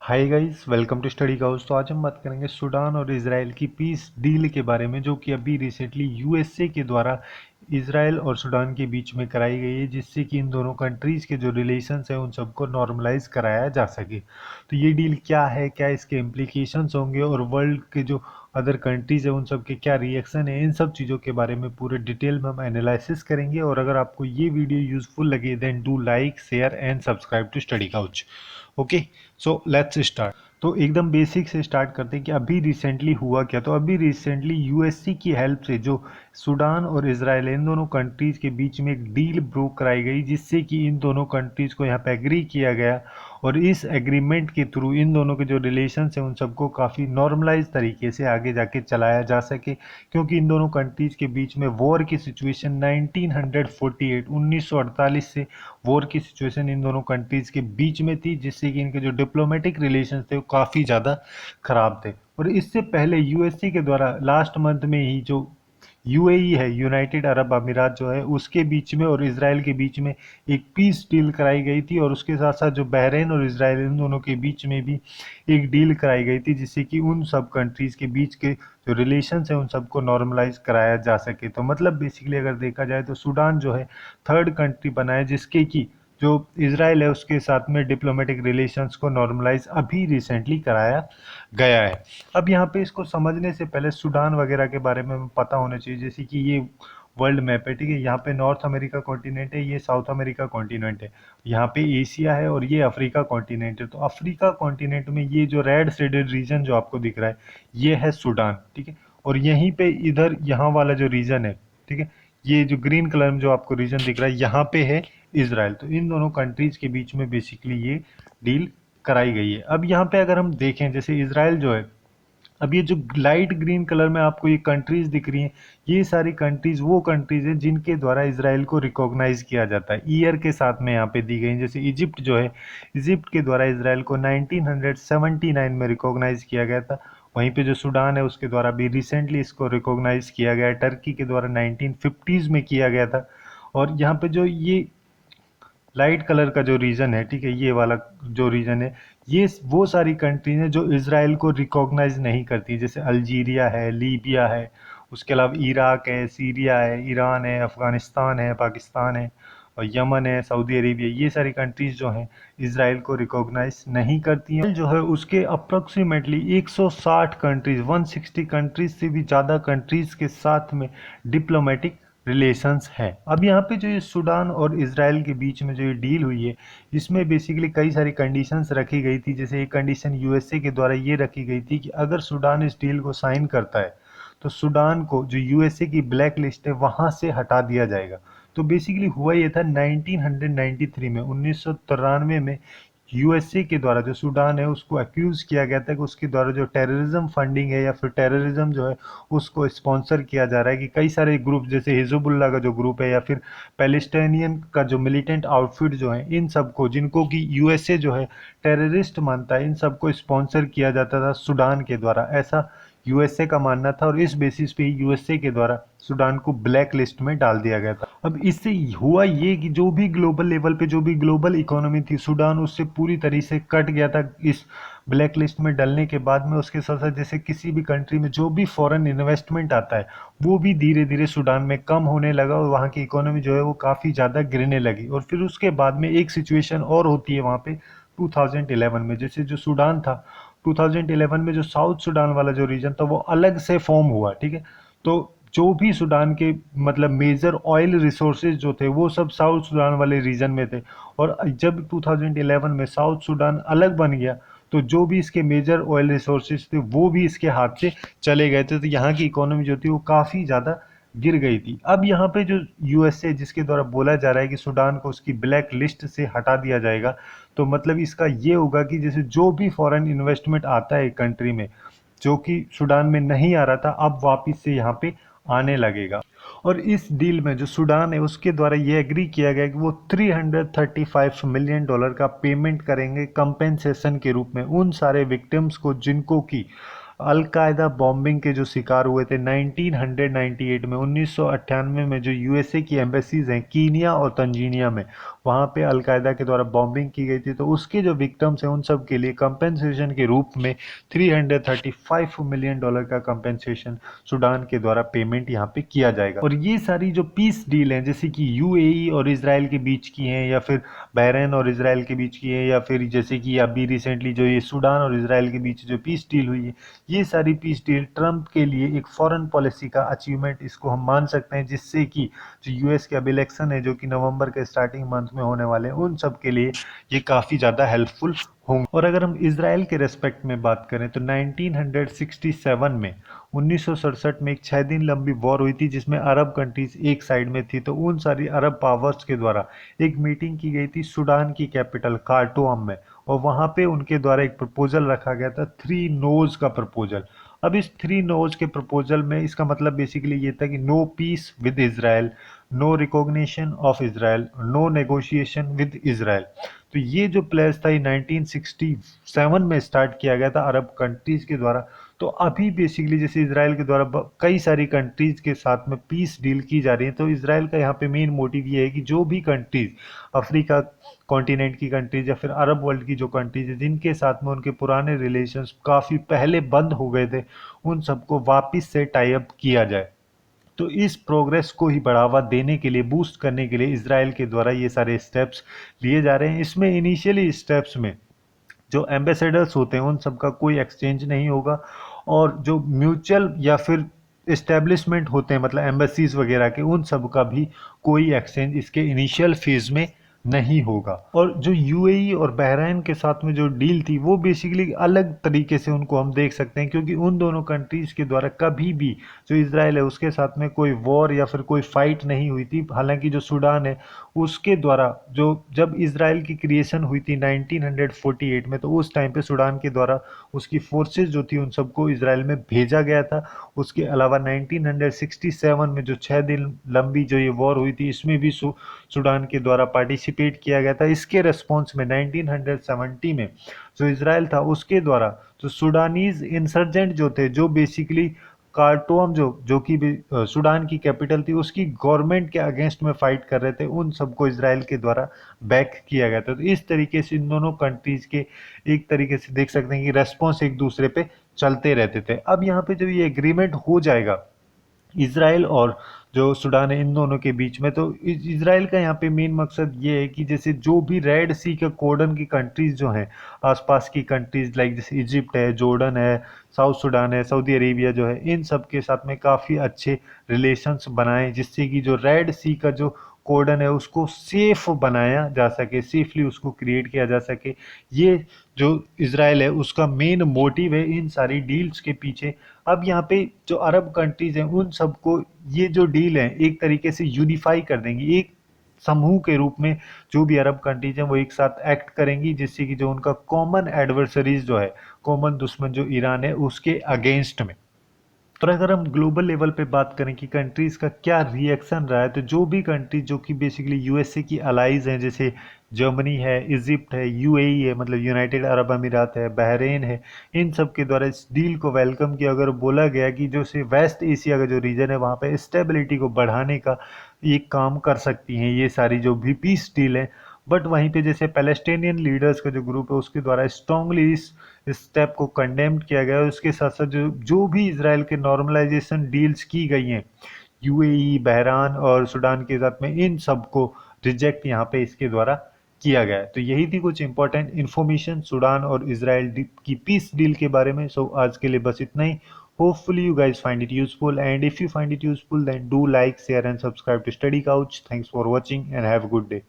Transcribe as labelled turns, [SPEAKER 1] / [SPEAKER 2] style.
[SPEAKER 1] Hi guys, welcome to study house. तो आज हम बात करेंगे सूडान और इसराइल की पीस डील के बारे में, जो कि अभी रिसेंटली यूएसए के द्वारा इसराइल और सूडान के बीच में कराई गई है, जिससे कि इन दोनों कंट्रीज़ के जो रिलेशंस हैं उन सबको नॉर्मलाइज कराया जा सके। तो ये डील क्या है, क्या इसके इम्प्लीकेशंस होंगे और वर्ल्ड के जो अदर कंट्रीज़ हैं उन सब के क्या रिएक्शन है, इन सब चीज़ों के बारे में पूरे डिटेल में हम एनालिसिस करेंगे। और अगर आपको ये वीडियो यूजफुल लगे then do like, share and subscribe to study couch. Okay, so let's start. तो एकदम बेसिक से स्टार्ट करते हैं कि अभी रिसेंटली हुआ क्या। तो अभी रिसेंटली यूएससी की हेल्प से जो सूडान और इसराइल, इन दोनों कंट्रीज़ के बीच में एक डील ब्रो कराई गई, जिससे कि इन दोनों कंट्रीज़ को यहाँ पे एग्री किया गया। और इस एग्रीमेंट के थ्रू इन दोनों के जो रिलेशंस हैं उन सबको काफ़ी नॉर्मलाइज तरीके से आगे जाके चलाया जा सके, क्योंकि इन दोनों कंट्रीज़ के बीच में वॉर की सिचुएशन 1948 से वॉर की सिचुएशन इन दोनों कंट्रीज़ के बीच में थी, जिससे कि इनके जो डिप्लोमेटिक रिलेशंस थे वो काफ़ी ज़्यादा ख़राब थे। और इससे पहले यूएससी के द्वारा लास्ट मंथ में ही जो यूएई है, यूनाइटेड अरब अमीरात जो है, उसके बीच में और इसराइल के बीच में एक पीस डील कराई गई थी। और उसके साथ साथ जो बहरीन और इसराइल, इन दोनों के बीच में भी एक डील कराई गई थी, जिससे कि उन सब कंट्रीज़ के बीच के जो रिलेशंस हैं उन सबको नॉर्मलाइज कराया जा सके। तो मतलब बेसिकली अगर देखा जाए तो सूडान जो है थर्ड कंट्री बना है, जिसके की जो इसराइल है उसके साथ में डिप्लोमेटिक रिलेशंस को नॉर्मलाइज अभी रिसेंटली कराया गया है। अब यहाँ पे इसको समझने से पहले सूडान वगैरह के बारे में हमें पता होना चाहिए, जैसे कि ये वर्ल्ड मैप है, ठीक है। यहाँ पे नॉर्थ अमेरिका कॉन्टिनेंट है, ये साउथ अमेरिका कॉन्टिनेंट है, यहाँ पे एशिया है और ये अफ्रीका कॉन्टिनेंट है। तो अफ्रीका कॉन्टिनेंट में ये जो रेड शेडेड रीजन जो आपको दिख रहा है, ये है सूडान, ठीक है। और यहीं पे इधर यहाँ वाला जो रीजन है, ठीक है, ये जो ग्रीन कलर में जो आपको रीजन दिख रहा है, यहाँ पे है इसराइल। तो इन दोनों कंट्रीज के बीच में बेसिकली ये डील कराई गई है। अब यहाँ पे अगर हम देखें, जैसे इसराइल जो है, अब ये जो लाइट ग्रीन कलर में आपको ये कंट्रीज दिख रही हैं, ये सारी कंट्रीज वो कंट्रीज हैं जिनके द्वारा इसराइल को रिकॉग्नाइज किया जाता है, ईयर के साथ में यहाँ पे दी गई हैं। जैसे इजिप्ट जो है, इजिप्ट के द्वारा इसराइल को 1979 में रिकॉग्नाइज किया गया था। वहीं पे जो सूडान है उसके द्वारा भी रिसेंटली इसको रिकॉग्नाइज किया गया है। टर्की के द्वारा 1950s में किया गया था। और यहाँ पे जो ये लाइट कलर का जो रीजन है, ठीक है, ये वाला जो रीजन है, ये वो सारी कंट्रीज हैं जो इसराइल को रिकॉग्नाइज नहीं करती, जैसे अल्जीरिया है, लीबिया है, उसके अलावा इराक है, सीरिया है, ईरान है, अफगानिस्तान है, पाकिस्तान है और यमन है, सऊदी अरेबिया। ये सारी कंट्रीज जो हैं इसराइल को रिकॉग्नाइज नहीं करती हैं। जो है उसके अप्रोक्सीमेटली 160 कंट्रीज, 160 कंट्रीज से भी ज़्यादा कंट्रीज के साथ में डिप्लोमेटिक रिलेशंस है। अब यहाँ पे जो ये सूडान और इसराइल के बीच में जो ये डील हुई है, इसमें बेसिकली कई सारी कंडीशंस रखी गई थी। जैसे एक कंडीशन यूएसए के द्वारा ये रखी गई थी कि अगर सूडान इस डील को साइन करता है तो सूडान को जो यूएसए की ब्लैक लिस्ट है वहाँ से हटा दिया जाएगा। तो बेसिकली हुआ ये था 1993 में, 1993 में यूएसए के द्वारा जो सूडान है उसको अक्यूज़ किया गया था कि उसके द्वारा जो टेररिज्म फंडिंग है या फिर टेररिज्म जो है उसको स्पॉन्सर किया जा रहा है, कि कई सारे ग्रुप जैसे हिजबुल्लाह का जो ग्रुप है या फिर पैलेस्टाइनियन का जो मिलिटेंट आउटफिट जो है, इन सबको, जिनको कि यूएसए जो है टेररिस्ट मानता है, इन सबको स्पॉन्सर किया जाता था सूडान के द्वारा, ऐसा यूएसए का मानना था। और इस बेसिस पे ही यूएसए के द्वारा सूडान को ब्लैक लिस्ट में डाल दिया गया था। अब इससे हुआ ये कि जो भी ग्लोबल लेवल पे जो भी ग्लोबल इकोनॉमी थी, सूडान उससे पूरी तरीके से कट गया था इस ब्लैक लिस्ट में डलने के बाद में। उसके साथ साथ जैसे किसी भी कंट्री में जो भी फॉरेन इन्वेस्टमेंट आता है वो भी धीरे धीरे सूडान में कम होने लगा और वहाँ की इकोनॉमी जो है वो काफ़ी ज़्यादा गिरने लगी। और फिर उसके बाद में एक सिचुएशन और होती है वहाँ पे 2011 में, जैसे जो सूडान था 2011 में, जो साउथ सूडान वाला जो रीजन था वो अलग से फॉर्म हुआ, ठीक है। तो जो भी सूडान के मतलब मेजर ऑयल रिसोर्सेज जो थे वो सब साउथ सूडान वाले रीजन में थे। और जब 2011 में साउथ सूडान अलग बन गया तो जो भी इसके मेजर ऑयल रिसोर्सेज थे वो भी इसके हाथ से चले गए थे। तो यहाँ की इकोनॉमी जो थी वो काफ़ी ज़्यादा गिर गई थी। अब यहाँ पे जो यूएसए जिसके द्वारा बोला जा रहा है कि सूडान को उसकी ब्लैक लिस्ट से हटा दिया जाएगा, तो मतलब इसका ये होगा कि जैसे जो भी फॉरेन इन्वेस्टमेंट आता है कंट्री में, जो कि सूडान में नहीं आ रहा था, अब वापस से यहाँ पे आने लगेगा। और इस डील में जो सूडान है उसके द्वारा ये एग्री किया गया कि वो $335 मिलियन का पेमेंट करेंगे कंपेंसेशन के रूप में उन सारे विक्टिम्स को जिनको कि अलकायदा बॉम्बिंग के जो शिकार हुए थे 1998 में, 1998 में, जो यूएसए की एम्बेसीज हैं कीनिया और तंजीनिया में, वहाँ पे अलकायदा के द्वारा बॉम्बिंग की गई थी, तो उसके जो विक्टिम्स हैं उन सब के लिए कंपेंसेशन के रूप में $335 मिलियन का कंपेंसेशन सूडान के द्वारा पेमेंट यहाँ पे किया जाएगा। और ये सारी जो पीस डील हैं, जैसे कि यूएई और इसराइल के बीच की हैं, या फिर बहरीन और इसराइल के बीच की है, या फिर जैसे कि अभी रिसेंटली जो ये सूडान और इसराइल के बीच जो पीस डील हुई है, ये सारी पीस डील ट्रंप के लिए एक फॉरेन पॉलिसी का अचीवमेंट इसको हम मान सकते हैं, जिससे कि जो यूएस के अब इलेक्शन है जो कि नवंबर के स्टार्टिंग मंथ में होने वाले हैं, उन सब के लिए ये काफ़ी ज़्यादा हेल्पफुल होंगे। और अगर हम इसराइल के रेस्पेक्ट में बात करें तो 1967 में 1967 में एक 6 दिन लंबी वॉर हुई थी, जिसमें अरब कंट्रीज एक साइड में थी। तो उन सारी अरब पावर्स के द्वारा एक मीटिंग की गई थी सूडान की कैपिटल खार्टूम में, और वहाँ पे उनके द्वारा एक प्रपोजल रखा गया था, थ्री नोज का प्रपोजल। अब इस थ्री नोज के प्रपोजल में इसका मतलब बेसिकली ये था कि no peace with Israel, no recognition of Israel, no negotiation with Israel. तो ये जो प्लेस था ये 1967 में स्टार्ट किया गया था अरब कंट्रीज के द्वारा। तो अभी बेसिकली जैसे इसराइल के द्वारा कई सारी कंट्रीज के साथ में पीस डील की जा रही है, तो इसराइल का यहाँ पे मेन मोटिव ये है कि जो भी कंट्रीज अफ्रीका कॉन्टिनेंट की कंट्रीज या फिर अरब वर्ल्ड की जो कंट्रीज है जिनके साथ में उनके पुराने रिलेशंस काफ़ी पहले बंद हो गए थे, उन सबको वापस से टाई अप किया जाए। तो इस प्रोग्रेस को ही बढ़ावा देने के लिए, बूस्ट करने के लिए इसराइल के द्वारा ये सारे स्टेप्स लिए जा रहे हैं। इसमें इनिशियली स्टेप्स में जो एम्बेसडर्स होते हैं उन सब का कोई एक्सचेंज नहीं होगा, और जो म्यूचुअल या फिर इस्टेब्लिशमेंट होते हैं मतलब एम्बेसीज वगैरह के, उन सब का भी कोई एक्सचेंज इसके इनिशियल फेज में नहीं होगा। और जो यूएई और बहरीन के साथ में जो डील थी वो बेसिकली अलग तरीके से उनको हम देख सकते हैं, क्योंकि उन दोनों कंट्रीज के द्वारा कभी भी जो इसराइल है उसके साथ में कोई वॉर या फिर कोई फाइट नहीं हुई थी। हालांकि जो सूडान है उसके द्वारा जो जब इसराइल की क्रिएशन हुई थी 1948 में, तो उस टाइम पे सूडान के द्वारा उसकी फोर्सेस जो थी उन सबको इसराइल में भेजा गया था। उसके अलावा 1967 में जो 6 दिन लंबी जो ये वॉर हुई थी, इसमें भी सूडान के द्वारा पार्टिसिपेट किया गया था। इसके रेस्पॉन्स में 1970 में जो इसराइल था उसके द्वारा जो सूडानीज इंसर्जेंट जो थे, जो बेसिकली कार्टूम जो कि सूडान की कैपिटल थी उसकी गवर्नमेंट के अगेंस्ट में फाइट कर रहे थे, उन सबको इसराइल के द्वारा बैक किया गया था। तो इस तरीके से इन दोनों कंट्रीज के एक तरीके से देख सकते हैं कि रेस्पॉन्स एक दूसरे पे चलते रहते थे। अब यहाँ पे जब ये एग्रीमेंट हो जाएगा इसराइल और जो सूडान है इन दोनों के बीच में, तो इसराइल का यहाँ पे मेन मकसद ये है कि जैसे जो भी रेड सी के कॉर्डन की कंट्रीज जो हैं, आसपास की कंट्रीज लाइक जैसे इजिप्ट है, जॉर्डन है, साउथ सूडान है, सऊदी अरेबिया जो है, इन सब के साथ में काफ़ी अच्छे रिलेशंस बनाएं, जिससे कि जो रेड सी का जो कॉर्डन है उसको सेफ बनाया जा सके, सेफली उसको क्रिएट किया जा सके। ये जो इसराइल है उसका मेन मोटिव है इन सारी डील्स के पीछे। अब यहाँ पे जो अरब कंट्रीज हैं उन सबको ये जो डील है एक तरीके से यूनिफाई कर देंगी, एक समूह के रूप में जो भी अरब कंट्रीज हैं वो एक साथ एक्ट करेंगी, जिससे कि जो उनका कॉमन एडवर्सरीज जो है, कॉमन दुश्मन जो ईरान है उसके अगेंस्ट में। और अगर हम ग्लोबल लेवल पे बात करें कि कंट्रीज का क्या रिएक्शन रहा है, तो जो भी कंट्रीज जो कि बेसिकली यूएसए की अलाइज हैं, जैसे जर्मनी है, इजिप्ट है, यूएई है मतलब यूनाइटेड अरब अमीरात है, बहरीन है, इन सब के द्वारा इस डील को वेलकम किया। अगर बोला गया कि जो से वेस्ट एशिया का जो रीजन है वहाँ पे स्टेबिलिटी को बढ़ाने का ये काम कर सकती हैं ये सारी जो भी पीस डील है। बट वहीं पे जैसे पैलेस्टीनियन लीडर्स का जो ग्रुप है उसके द्वारा स्ट्रांगली इस स्टेप को कंडेम्ड किया गया है। उसके साथ साथ जो जो भी इसराइल के नॉर्मलाइजेशन डील्स की गई हैं यूएई, बहरान और सूडान के साथ में, इन सब को रिजेक्ट यहाँ पे इसके द्वारा किया गया है। तो यही थी कुछ इंपॉर्टेंट इन्फॉर्मेशन सूडान और इसराइल की पीस डील के बारे में। सो आज के लिए बस इतना ही। Hopefully you guys find it useful, and if you find it useful then do like, share and subscribe to Study Couch. Thanks for watching and have a good day.